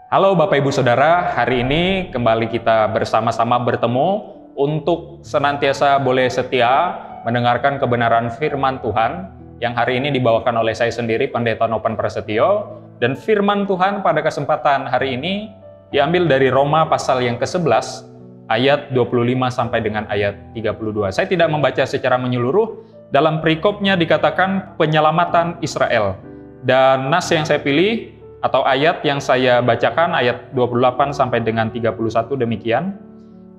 Halo Bapak Ibu Saudara, hari ini kembali kita bersama-sama bertemu untuk senantiasa boleh setia mendengarkan kebenaran firman Tuhan yang hari ini dibawakan oleh saya sendiri, Pendeta Nopan Prasetyo. Dan firman Tuhan pada kesempatan hari ini diambil dari Roma pasal yang ke-11 ayat 25 sampai dengan ayat 32. Saya tidak membaca secara menyeluruh, dalam perikopnya dikatakan penyelamatan Israel. Dan nas yang saya pilih atau ayat yang saya bacakan ayat 28 sampai dengan 31 demikian.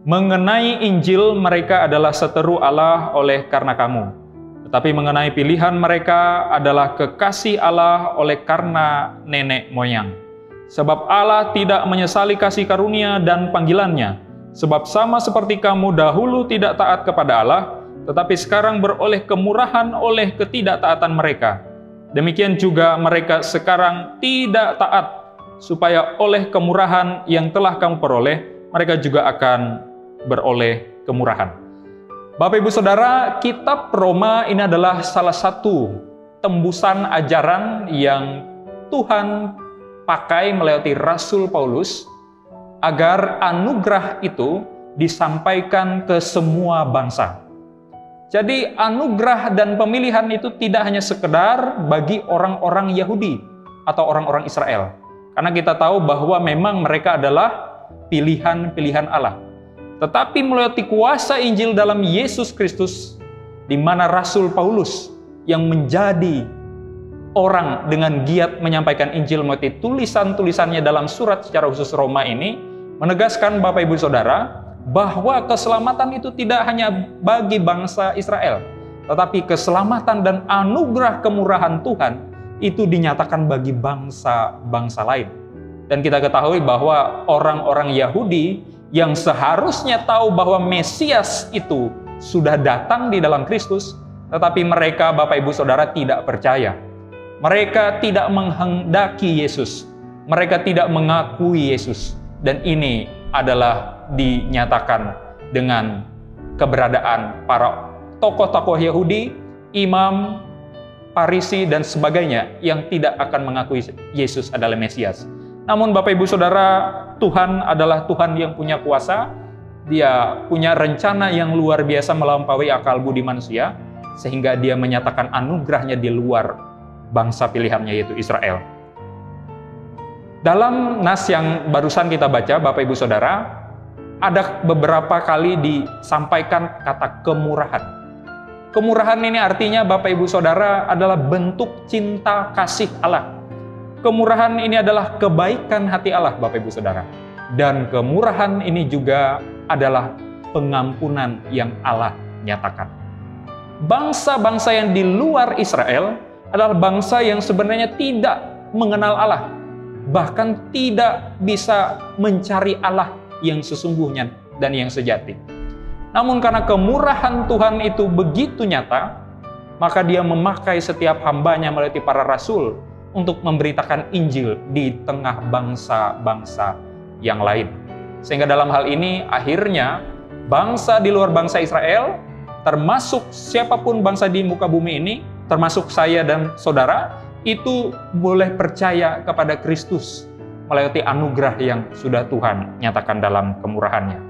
Mengenai Injil mereka adalah seteru Allah oleh karena kamu. Tetapi mengenai pilihan mereka adalah kekasih Allah oleh karena nenek moyang. Sebab Allah tidak menyesali kasih karunia dan panggilannya. Sebab sama seperti kamu dahulu tidak taat kepada Allah, tetapi sekarang beroleh kemurahan oleh ketidaktaatan mereka. Demikian juga mereka sekarang tidak taat, supaya oleh kemurahan yang telah kamu peroleh, mereka juga akan beroleh kemurahan. Bapak Ibu Saudara, kitab Roma ini adalah salah satu tembusan ajaran yang Tuhan pakai melalui Rasul Paulus agar anugerah itu disampaikan ke semua bangsa. Jadi anugerah dan pemilihan itu tidak hanya sekedar bagi orang-orang Yahudi atau orang-orang Israel. Karena kita tahu bahwa memang mereka adalah pilihan-pilihan Allah. Tetapi melalui kuasa Injil dalam Yesus Kristus, di mana Rasul Paulus yang menjadi orang dengan giat menyampaikan Injil melalui tulisan-tulisannya dalam surat secara khusus Roma ini, menegaskan Bapak Ibu Saudara, bahwa keselamatan itu tidak hanya bagi bangsa Israel, tetapi keselamatan dan anugerah kemurahan Tuhan itu dinyatakan bagi bangsa-bangsa lain. Dan kita ketahui bahwa orang-orang Yahudi yang seharusnya tahu bahwa Mesias itu sudah datang di dalam Kristus, tetapi mereka, Bapak Ibu Saudara, tidak percaya. Mereka tidak menghendaki Yesus. Mereka tidak mengakui Yesus. Dan ini adalah dinyatakan dengan keberadaan para tokoh-tokoh Yahudi, imam, Farisi, dan sebagainya yang tidak akan mengakui Yesus adalah Mesias. Namun Bapak Ibu Saudara, Tuhan adalah Tuhan yang punya kuasa. Dia punya rencana yang luar biasa melampaui akal budi manusia, sehingga dia menyatakan anugerahnya di luar bangsa pilihannya, yaitu Israel. Dalam nas yang barusan kita baca, Bapak Ibu Saudara, ada beberapa kali disampaikan kata kemurahan. Kemurahan ini artinya, Bapak Ibu Saudara, adalah bentuk cinta kasih Allah. Kemurahan ini adalah kebaikan hati Allah, Bapak Ibu Saudara. Dan kemurahan ini juga adalah pengampunan yang Allah nyatakan. Bangsa-bangsa yang di luar Israel adalah bangsa yang sebenarnya tidak mengenal Allah, bahkan tidak bisa mencari Allah yang sesungguhnya dan yang sejati. Namun karena kemurahan Tuhan itu begitu nyata, maka dia memakai setiap hambanya melalui para rasul untuk memberitakan Injil di tengah bangsa-bangsa yang lain. Sehingga dalam hal ini akhirnya bangsa di luar bangsa Israel, termasuk siapapun bangsa di muka bumi ini, termasuk saya dan saudara, itu boleh percaya kepada Kristus melalui anugerah yang sudah Tuhan nyatakan dalam kemurahannya.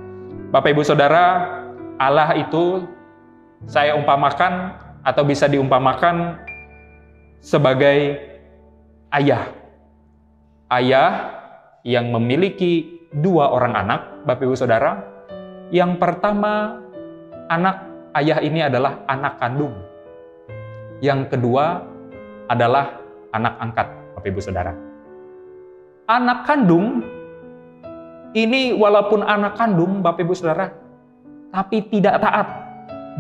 Bapak Ibu Saudara, Allah itu saya umpamakan atau bisa diumpamakan sebagai ayah. Ayah yang memiliki dua orang anak, Bapak Ibu Saudara. Yang pertama, anak ayah ini adalah anak kandung. Yang kedua adalah anak angkat, Bapak Ibu Saudara. Anak kandung ini walaupun anak kandung, Bapak Ibu Saudara, tapi tidak taat.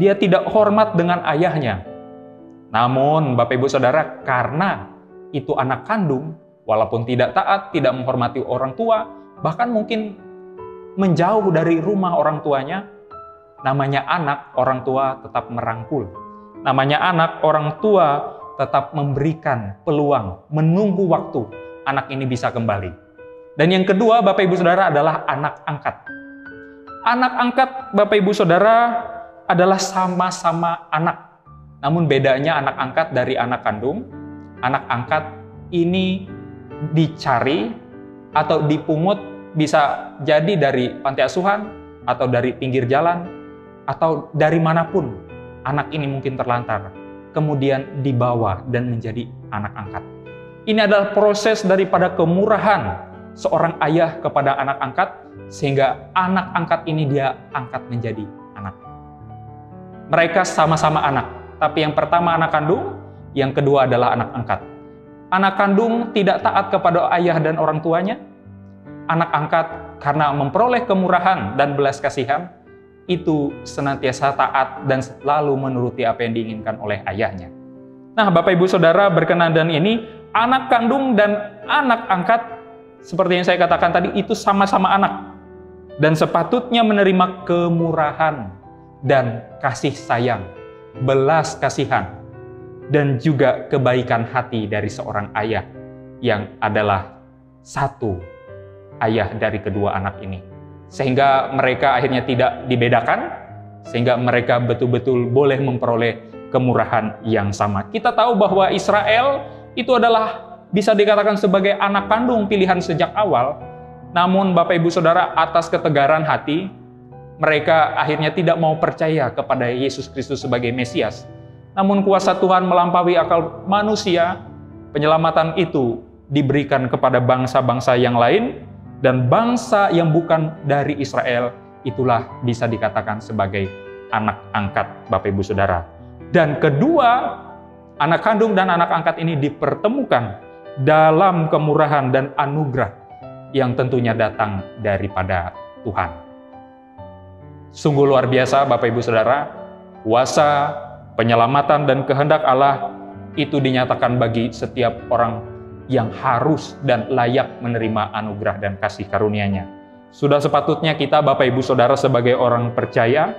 Dia tidak hormat dengan ayahnya. Namun Bapak Ibu Saudara, karena itu anak kandung, walaupun tidak taat, tidak menghormati orang tua, bahkan mungkin menjauh dari rumah orang tuanya, namanya anak, orang tua tetap merangkul. Namanya anak, orang tua tetap memberikan peluang, menunggu waktu anak ini bisa kembali. Dan yang kedua, Bapak Ibu Saudara, adalah anak angkat. Anak angkat, Bapak Ibu Saudara, adalah sama-sama anak. Namun bedanya anak angkat dari anak kandung, anak angkat ini dicari atau dipungut, bisa jadi dari panti asuhan, atau dari pinggir jalan, atau dari manapun anak ini mungkin terlantar, kemudian dibawa dan menjadi anak angkat. Ini adalah proses daripada kemurahan seorang ayah kepada anak angkat, sehingga anak angkat ini dia angkat menjadi anak. Mereka sama-sama anak, tapi yang pertama anak kandung, yang kedua adalah anak angkat. Anak kandung tidak taat kepada ayah dan orang tuanya. Anak angkat karena memperoleh kemurahan dan belas kasihan, itu senantiasa taat dan selalu menuruti apa yang diinginkan oleh ayahnya. Nah, Bapak Ibu Saudara, berkenan dan ini, anak kandung dan anak angkat, seperti yang saya katakan tadi, itu sama-sama anak. Dan sepatutnya menerima kemurahan dan kasih sayang, belas kasihan, dan juga kebaikan hati dari seorang ayah yang adalah satu ayah dari kedua anak ini. Sehingga mereka akhirnya tidak dibedakan, sehingga mereka betul-betul boleh memperoleh kemurahan yang sama. Kita tahu bahwa Israel itu adalah bisa dikatakan sebagai anak kandung pilihan sejak awal. Namun Bapak Ibu Saudara, atas ketegaran hati, mereka akhirnya tidak mau percaya kepada Yesus Kristus sebagai Mesias. Namun kuasa Tuhan melampaui akal manusia, penyelamatan itu diberikan kepada bangsa-bangsa yang lain, dan bangsa yang bukan dari Israel itulah bisa dikatakan sebagai anak angkat, Bapak Ibu Saudara. Dan kedua, anak kandung dan anak angkat ini dipertemukan dalam kemurahan dan anugerah yang tentunya datang daripada Tuhan. Sungguh luar biasa, Bapak Ibu Saudara, kuasa, penyelamatan, dan kehendak Allah itu dinyatakan bagi setiap orang yang harus dan layak menerima anugerah dan kasih karunia-Nya. Sudah sepatutnya kita, Bapak Ibu Saudara, sebagai orang percaya,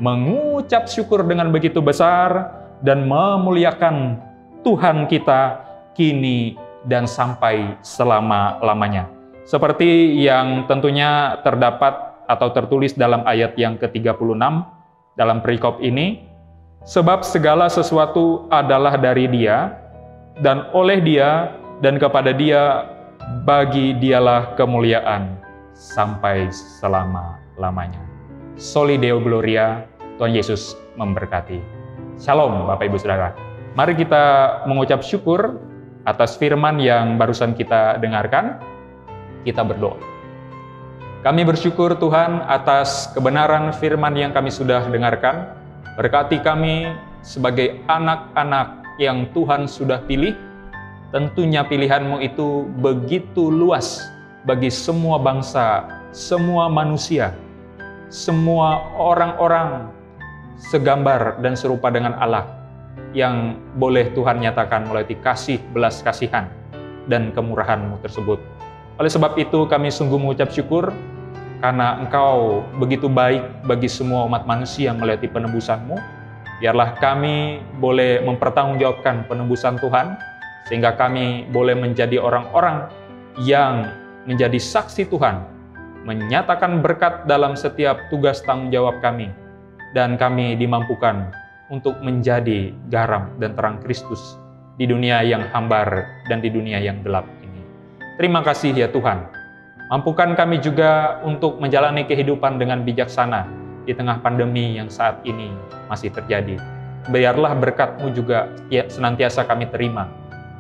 mengucap syukur dengan begitu besar dan memuliakan Tuhan kita kini dan sampai selama-lamanya. Seperti yang tentunya terdapat atau tertulis dalam ayat yang ke-36 dalam perikop ini, sebab segala sesuatu adalah dari Dia, dan oleh Dia, dan kepada Dia, bagi Dialah kemuliaan sampai selama-lamanya. Soli Deo Gloria, Tuhan Yesus memberkati. Shalom Bapak Ibu Saudara. Mari kita mengucap syukur atas firman yang barusan kita dengarkan. Kita berdoa. Kami bersyukur Tuhan atas kebenaran firman yang kami sudah dengarkan. Berkati kami sebagai anak-anak yang Tuhan sudah pilih. Tentunya pilihan-Mu itu begitu luas bagi semua bangsa, semua manusia, semua orang-orang segambar dan serupa dengan Allah yang boleh Tuhan nyatakan melalui kasih, belas kasihan, dan kemurahan-Mu tersebut. Oleh sebab itu kami sungguh mengucap syukur karena Engkau begitu baik bagi semua umat manusia melalui penebusan-Mu. Biarlah kami boleh mempertanggungjawabkan penebusan Tuhan, sehingga kami boleh menjadi orang-orang yang menjadi saksi Tuhan, menyatakan berkat dalam setiap tugas tanggung jawab kami, dan kami dimampukan untuk menjadi garam dan terang Kristus di dunia yang hambar dan di dunia yang gelap ini. Terima kasih ya Tuhan. Mampukan kami juga untuk menjalani kehidupan dengan bijaksana di tengah pandemi yang saat ini masih terjadi. Biarlah berkat-Mu juga senantiasa kami terima,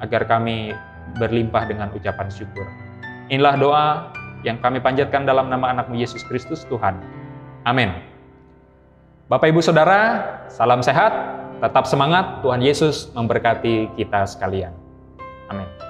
agar kami berlimpah dengan ucapan syukur. Inilah doa yang kami panjatkan dalam nama anak-Mu Yesus Kristus Tuhan. Amin. Bapak Ibu Saudara, salam sehat, tetap semangat, Tuhan Yesus memberkati kita sekalian. Amin.